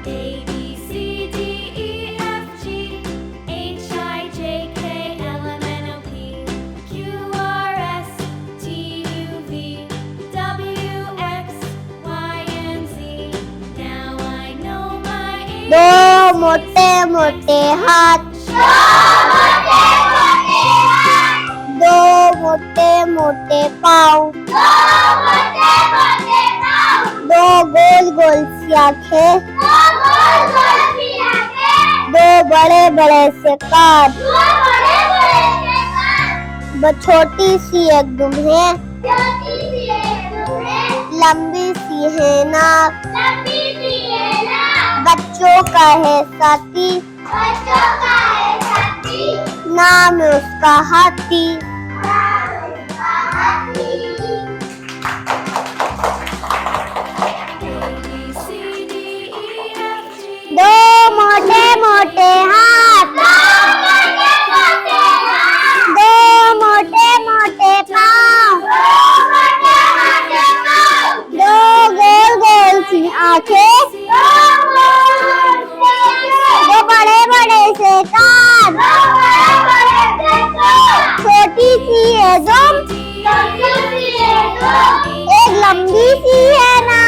A B C D E F G H I J K L M N O P Q R S T U V W X Y and Z. Now I know my ABC. دو موٹے موٹے ہاتھ دو موٹے موٹے پاؤں دو گول گول سی آنکھیں دو بڑے بڑے سے کان چھوٹی سی ایک دمہیں لمبی سی ہے ناک بچوں کا ہے ساتھی نام ہے اس کا ہاتھی دو موٹے موٹے ہاتھ دو موٹے موٹے پاؤں دو گول گول سی آنکھیں دو بڑے بڑے سے کان چھوٹی سی ہے دم ایک لمبی سی ہے نا